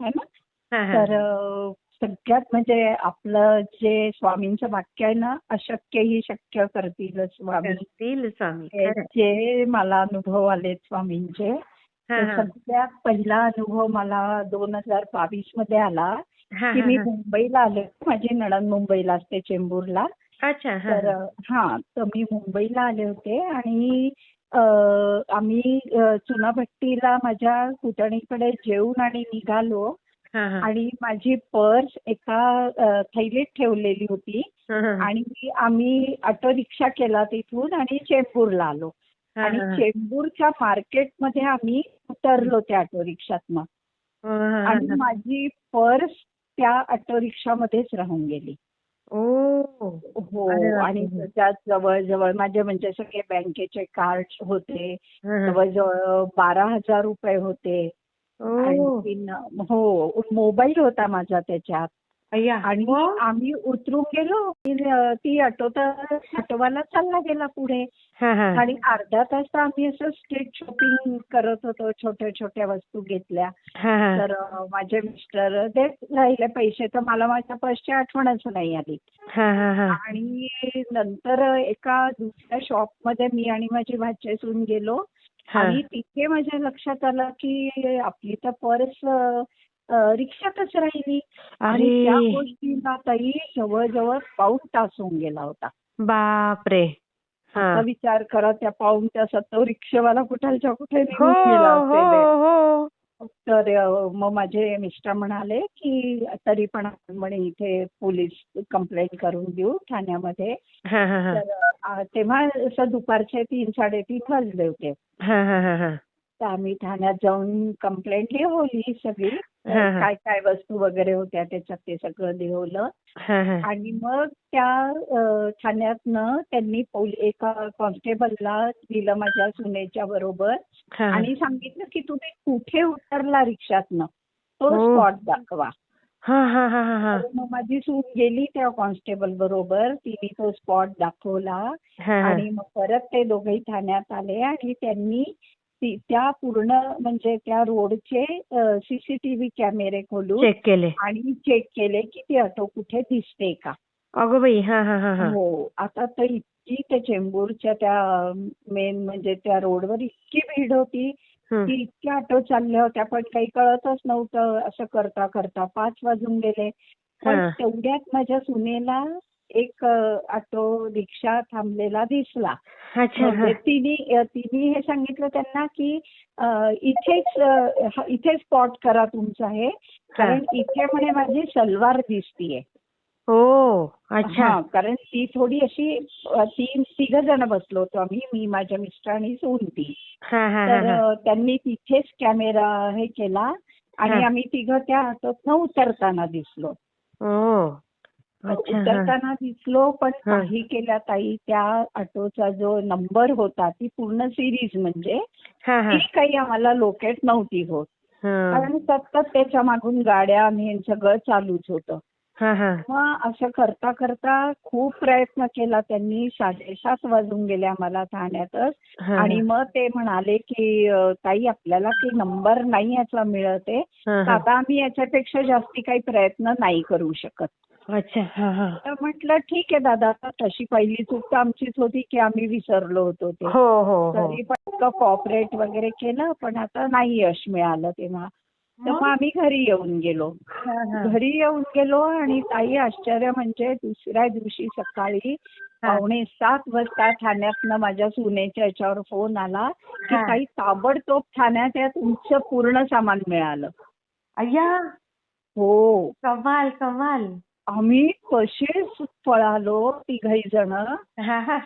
है ना. हा, हा. तर सगळ्यात म्हणजे आपलं जे स्वामींचं वाक्य आहे ना, अशक्य ही शक्य करतील स्वामी. करतील स्वामी. हे खरं. जे मला अनुभव आले स्वामींचे, हा, ते हा. सगळ्यात पहिला अनुभव मला 2022 मध्ये आला हा, की हा, मी हा. मुंबईला आले. माझी नणंद मुंबईला असते, चेंबूरला. अच्छा. हा, तर हा. तर मी मुंबईला आले होते आणि आम्ही चुनाभट्टीला माझ्या पुतणीकडे जेवून आणि निघालो हा, हा. आणि माझी पर्स एका थैलीत ठेवलेली होती हा, हा. आणि आम्ही ऑटो रिक्षा केला तिथून आणि चेंबूरला आलो. हा, आणि हा. चेंबूरच्या मार्केटमध्ये आम्ही उतरलो त्या ऑटो रिक्षातनं हा, हा, आणि हा. माझी पर्स त्या ऑटो रिक्षामध्येच राहून गेली. ओ. अरे हो. आणि बापरे. त्यात जवळजवळ माझे म्हणजे सगळे बँकेचे कार्ड होते. हा, हा. जवळजवळ 12,000 रुपये होते. ओ. आणखीन हो, मोबाईल होता माझा त्याच्यात. अय्या. आणि मग? आम्ही उतरून गेलो. ती ऑटोवाला चालला गेला पुढे. हा, हा. आणि अर्धा तास तर आम्ही असं स्ट्रीट शॉपिंग करत होतो. छोट्या छोट्या वस्तू घेतल्या. हा, हा. तर माझे मिस्टर देत राहिले पैसे, तर मला माझ्या पर्सची आठवणच नाही आली. हा, हा, हा. आणि नंतर एका दुसऱ्या शॉपमध्ये मी आणि माझी भाच्यासून गेलो हा. आणि तिथे माझ्या लक्षात आलं की आपली तर पर्स रिक्षातच राहिली. आणि त्या अरे गोष्टीला ताई जवळजवळ पाऊण तास होऊन गेला होता. बापरे. हा. आता विचार करा, त्या पाऊण तासात तो रिक्षावाला कुठलच्या कुठे हो, निघून गेला हो, असेल. हो. तर मग माझे मिस्टर म्हणाले की तरी पण आपण म्हणे इथे पोलीस कंप्लेंट करून देऊ ठाण्यामध्ये. हा, हा, हा. तर तेव्हा असं दुपारचे 3-3:30 वाजले होते. हा, हा, हा, हा. तर आम्ही ठाण्यात जाऊन कंप्लेंट लिहवली सगळी. हा, हा. काय काय वस्तू वगैरे होत्या त्याच्यात ते सगळं लिहवलं. हा, हा. आणि मग त्या ठाण्यातनं त्यांनी एका कॉन्स्टेबलला दिलं माझ्या सुनेच्या बरोबर हा, हा. आणि सांगितलं की तुम्ही कुठे उतरला रिक्षातनं, तो हो. स्पॉट दाखवा. हा, हा, हा, हा, हा. तर मग माझी सून गेली त्या कॉन्स्टेबल बरोबर. तिने तो स्पॉट दाखवला हा, हा. आणि मग परत ते दोघेही ठाण्यात आले आणि त्यांनी त्या पूर्ण म्हणजे त्या रोडचे सीसीटीव्ही कॅमेरे खोलून चेक केले. आणि चेक केले की ती ऑटो कुठे दिसते का. अगो बाई. हा, हा, हा, हा. हो. आता तर इतकी त्या चेंबूरच्या त्या मेन म्हणजे त्या रोडवर इतकी भीड होती हं. की इतक्या ऑटो चालल्या होत्या, पण काही कळतच नव्हतं. असं करता करता 5 वाजून गेले. पण हा. तेवढ्यात माझ्या सुनेला एक ऑटो रिक्षा थांबलेला दिसला. अच्छा. हा. म्हणजे तिने हे सांगितलं त्यांना की इथे स्पॉट करा तुमचं हे, कारण इथे म्हणे माझी सलवार दिसतीये. हो. अच्छा. हा, कारण ती थोडी अशी तिघ जण बसलो होतो आम्ही, मी माझ्या मिस्टर आणि सून ती. हा, हा, हा, तर हा. त्यांनी तिथेच कॅमेरा हे केला आणि हा. आम्ही तिघं त्या ऑटोतनं उतरताना दिसलो. ओ. अच्छा. हा. उतरताना दिसलो, पण हा. काही केल्या ताई, त्या ऑटोचा जो नंबर होता ती पूर्ण सिरीज म्हणजे हा, हा. ती काही आम्हाला लोकेट नव्हती होत. हा. कारण सतत त्याच्या मागून गाड्या हे सगळं चालूच होतं. हा, हा. मग असं करता करता खूप प्रयत्न केला त्यांनी. 7:30 वाजून गेले आम्हाला ठाण्यातच. हा, आणि हा. मग ते म्हणाले की ताई आपल्याला काही नंबर नाही याचा मिळत आहे, हा, तर हा. आता आम्ही याच्यापेक्षा जास्ती काही प्रयत्न नाही करू शकत. अच्छा. हा, हा. तर म्हटलं ठीक आहे दादा, आता तशी पहिली चूक तर आमचीच होती की आम्ही विसरलो होतो ते. हो, हो, हो. तरी पण इतकं कॉपरेट वगैरे केलं, पण आता नाही यश मिळालं तेव्हा. तर मग आम्ही घरी येऊन गेलो. हा, हा. घरी येऊन गेलो आणि ताई आश्चर्य म्हणजे दुसऱ्या दिवशी सकाळी हा. 6:45 वाजता ठाण्यातनं माझ्या सुनेच्या याच्यावर फोन आला की हा. ताई ताबडतोब ठाण्यात या, तुमचं पूर्ण सामान मिळालं. अय्या. हो. कमाल, कमाल. आम्ही कसेच पळालो तिघही जण. हा, हा.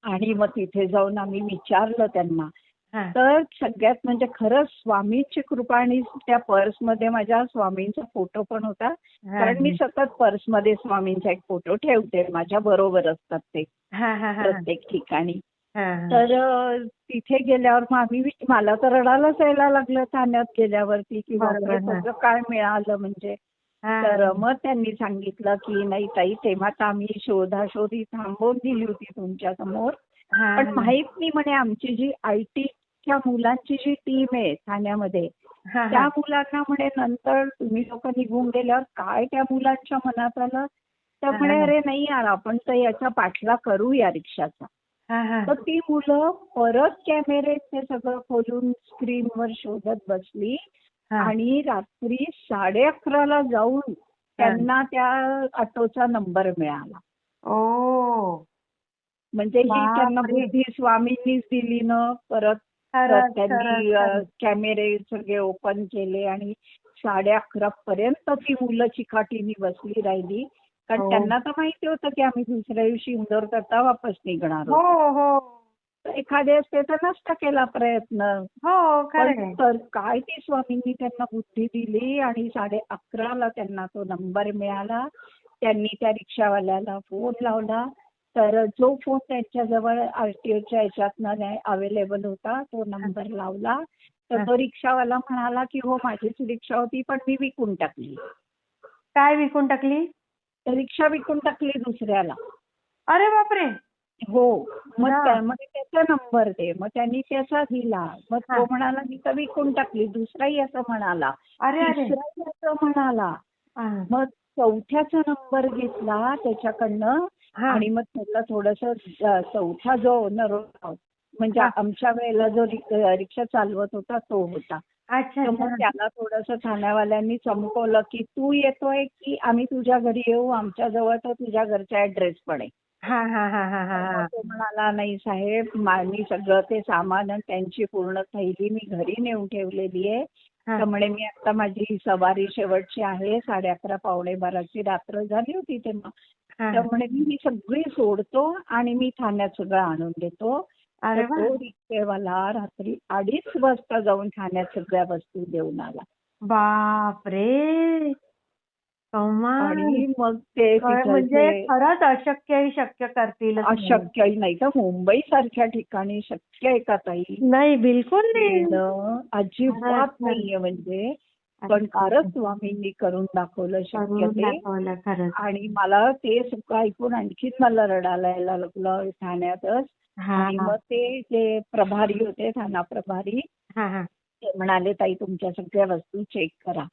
आणि मग तिथे जाऊन आम्ही विचारलं त्यांना. हा. तर सगळ्यात म्हणजे खरंच स्वामींची कृपा. आणि त्या पर्समध्ये माझ्या स्वामींचा फोटो पण होता, कारण मी सतत पर्समध्ये स्वामींचा एक फोटो ठेवते, माझ्या बरोबर असतात ते हा, हा, हा. प्रत्येक ठिकाणी. हा, हा. तर तिथे गेल्यावर मग मला तर रडायलाच यायला लागलं ठाण्यात गेल्यावरती की बापरे बरोबर. हा. सगळं काय मिळालं म्हणजे. हा. तर मग त्यांनी सांगितलं की नाही ताई, तेव्हा तर आम्ही शोधाशोधी थांबवून दिली होती तुमच्या समोर, हा, पण हा. माहित नाही म्हणे आमची जी IT च्या मुलांची जी टीम आहे ठाण्यामध्ये हा, त्या हा. मुलांना म्हणे नंतर तुम्ही लोक निघून गेल्यावर काय त्या मुलांच्या मनात आलं तर हा, म्हणे हा. अरे नाही यार आपण तर याचा पाठला करू या रिक्षाचा. हा, हा. तर ती मुलं परत कॅमेरे ते सगळं खोलून स्क्रीनवर शोधत बसली हा. आणि रात्री 11:30ला जाऊन त्यांना त्या ऑटोचा नंबर मिळाला. ओ. म्हणजे ही त्यांना बापरे. बुद्धी स्वामींनीच दिली ना. परत खरंच, खरंच, त्यांनी खरंच. कॅमेरे सगळे ओपन केले आणि 11:30 पर्यंत ती मुलं चिकाटीने बसली राहिली. कारण हो. त्यांना तर माहिती होतं की आम्ही दुसऱ्या दिवशी इंदोर करता वापस निघणार हो, होतो. हो. तर एखाद्या असते तर नसता केला प्रयत्न. हो, पण खरंय. तर काय ती स्वामींनी त्यांना बुद्धी दिली आणि 11:30ला त्यांना तो नंबर मिळाला. त्यांनी त्या रिक्षावाल्याला फोन लावला. तर जो फोन त्यांच्याजवळ आरटीओच्या ह्याच्यातनं अवेलेबल होता तो नंबर लावला. तर हा. तो रिक्षावाला म्हणाला की हो माझीच रिक्षा होती पण मी विकून टाकली. काय विकून टाकली? तर रिक्षा विकून टाकली दुसऱ्याला. अरे बापरे. हो. मग हा. मग त्याचा नंबर दे. मग त्यांनी त्याचा दिला. मग हा. तो म्हणाला मी तर विकून टाकली. दुसराही असं म्हणाला. अरे अरे. तिसराही असं म्हणाला. हा. मग चौथ्याचा नंबर घेतला त्याच्याकडनं हा. आणि मग त्याला थोडंसं चौथा जो ओनर होता म्हणजे हा. आमच्या वेळेला जो रिक्षा चालवत होता तो होता. अच्छा, तर मग अच्छा. त्याला थोडंसं ठाण्यावाल्यांनी चमकवलं की तू येतोय की आम्ही तुझ्या घरी येऊ. आमच्या जवळ तर तुझ्या घरचा ऍड्रेस पण आहे. हा, हा, हा, हा, तर मग हा. तो म्हणाला नाही साहेब मी सगळं ते सामान आणि त्यांची पूर्ण थैली मी घरी नेऊन ठेवलेली आहे. हा. तर म्हणे मी आता माझी सवारी शेवटची आहे 11:30 11:45 रात्र झाली होती तेव्हा. हा. तर म्हणे मी ही सगळी सोडतो आणि मी ठाण्यात सगळं आणून देतो. तर अरे वा. तो रिक्षेवाला रात्री 2:30 वाजता जाऊन ठाण्यात सगळ्या वस्तू देऊन आला. बापरे. कमाल. आणि मग ते म्हणजे तिथलचे खरंच अशक्यही शक्य करतीलच म्हणून. अशक्यही नाही तर मुंबई सारख्या ठिकाणी शक्य आहे का ताई? नाही, बिलकुल नाही. येणं खरंच, अजिबात खरंच. नाहीये म्हणजे. अरे पण खरंच बापरे. स्वामींनी करून दाखवलं शक्य करून ते. दाखवलं खरंच. आणि मला ते सगळं ऐकून आणखीन मला रडायला यायला लागलं ठाण्यातच. हा, आणि हा. मग ते जे प्रभारी होते ठाणा प्रभारी हा, हा. ते म्हणाले ताई तुमच्या सगळ्या वस्तू चेक करा.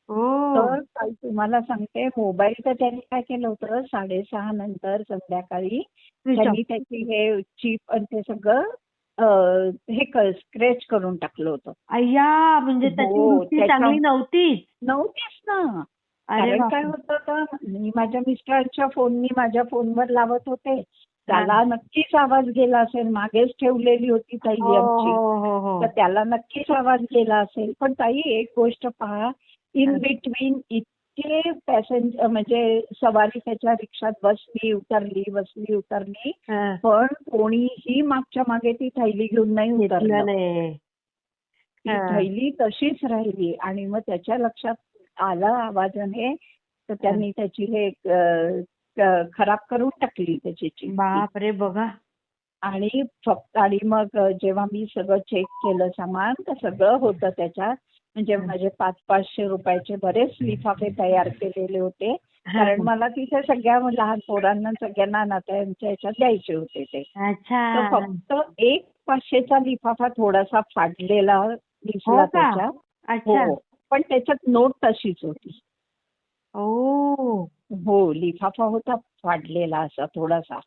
ओ. तर ताई तुम्हाला सांगते मोबाईल तर त्यांनी काय केलं होतं 6:30 नंतर संध्याकाळी स्विच ऑफ. त्यांनी त्याची हे चिप आणि ते सगळं हे स्क्रॅच करून टाकलं होतं. अय्या. म्हणजे त्याची हो वृत्ती चांगली नव्हतीच. नव्हतीच ना. अरे कारण काय बापरे. होतं तर मी माझ्या मिस्टरांच्या फोननी माझ्या फोनवर लावत होते. हा. त्याला नक्कीच आवाज गेला असेल. मागेच ठेवलेली होती हो, ताई आमची. हो, हो, हो. तर त्याला नक्कीच आवाज गेला असेल. पण ताई एक गोष्ट पहा इन बिटवीन इतके पॅसेंजर म्हणजे सवारी त्याच्या रिक्षात बसली उतरली हा. पण कोणीही मागच्या मागे ती थैली घेऊन नाही घेतलं उतरलं. नाही. ती हा. थैली तशीच राहिली आणि मग त्याच्या लक्षात आला आवाजाने तर त्यांनी त्याची हे खराब करून टाकली त्याची चिठ्ठी. बापरे. बघा. आणि मग जेव्हा मी सगळं चेक केलं सामान तर सगळं होतं त्याच्यात. म्हणजे माझे 500-500 रुपयाचे बरेच लिफाफे तयार केलेले होते. कारण मला तिथे सगळ्या लहान पोरांना सगळ्यांना नात्यांच्या ह्याच्यात द्यायचे होते ते. अच्छा. तर फक्त एक 500चा लिफाफा थोडासा फाटलेला दिसला हो का. त्याच्यात. अच्छा. हो. पण त्याच्यात नोट तशीच होती. ओ. हो. लिफाफा होता फाडलेला असा थोडासा.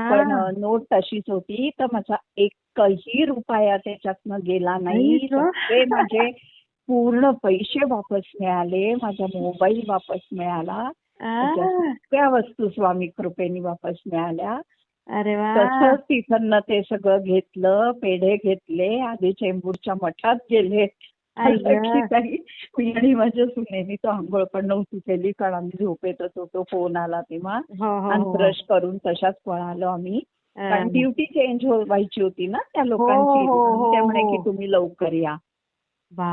पण हा. नोट तशीच होती. तर माझा एकही रुपया त्याच्यातनं गेला नाही. नाहीच हो. सगळे माझे पूर्ण पैसे वापस मिळाले. माझा मोबाईल वापस मिळाला. त्याच्या आ. सगळ्या वस्तू स्वामी कृपेने वापस मिळाल्या. अरे वा. तसंच तिथनं ते सगळं घेतलं. पेढे घेतले. आधी चेंबूरच्या मठात गेले. की अय्या. काही मी आणि माझ्या सुनेनी तो आंघोळ पण नव्हती केली कारण आम्ही झोपेत होतो. तो फोन आला तेव्हा. हो, हो, आणि हो. ब्रश करून तशाच पळालो आम्ही. कारण अं. ड्युटी चेंज व्हायची होती ना त्या हो, लोकांची. हो, हो, ते म्हणे की हो. तुम्ही लवकर या.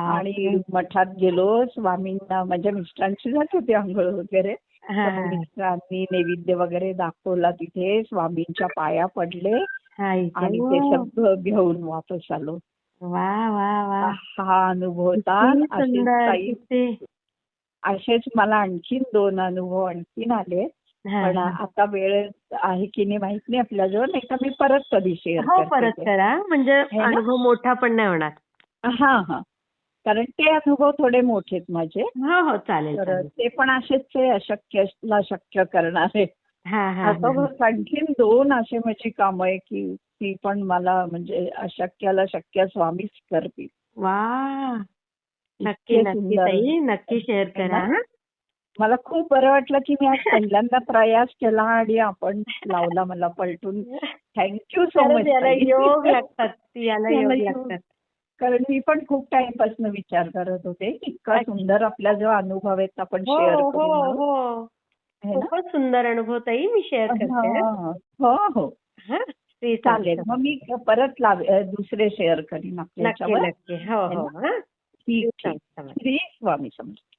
आणि बापरे. मठात गेलो. स्वामींना माझ्या मिस्टरांची झाली होती आंघोळ वगैरे. हा, तर मग हा. मिस्टरांनी नैवेद्य वगैरे दाखवला तिथे. स्वामींच्या पाया पडले आई आणि ते गं. सगळं घेऊन वापस आलो. वा, वा, वा. हा अनुभव होता. किती असेच सुंदर. काही किती. असेच मला आणखीन 2 अनुभव आणखीन आले. हा, पण हा. आता वेळ आहे की नाही माहित नाही आपल्याजवळ. नाही तर मी परत कधी शेअर हो, करते परत ते. करा. म्हणजे है ना? अनुभव मोठा पण नाही होणार. हां, हां. कारण ते अनुभव थोडे मोठे आहेत माझे. हो हो चालेल तर चालेल. ते पण असेच आहे अशक्यला शक्य करणारे. हा हा आता बघ आणखीन 2 असे माझी कामं आहे की ती पण मला म्हणजे अशक्याला शक्य स्वामीच करतील. वा, नक्की इतके नक्की सुंदर ताई, नक्की शेअर आहे करा ना. हा. मला खूप बरं वाटलं की मी आज पहिल्यांदा प्रयास केला आणि आपण लावला मला पलटून. थँक्यू सो खरंच मच याला ताई. योग लागतात, याला याला योग योग. लागतात. कारण मी पण खूप टाइमपासून विचार करत होते इतका अच्छा. सुंदर आपला जो अनुभव आहे तो आपण हो शेअर हो करू म्हणून. हो, है ना. खूपच सुंदर अनुभव ताई, मी शेअर करते हा. हां. हो, हो. हा, श्री स्वामी चालेल. मग समर्थ. मी परत दुसरे शेअर करीन आपल्या नक्की याच्यावर. नक्की, हो है हो ना. हा. श्री ठीक, स्वामी ठीक. समर्थ. श्री स्वामी समर्थ.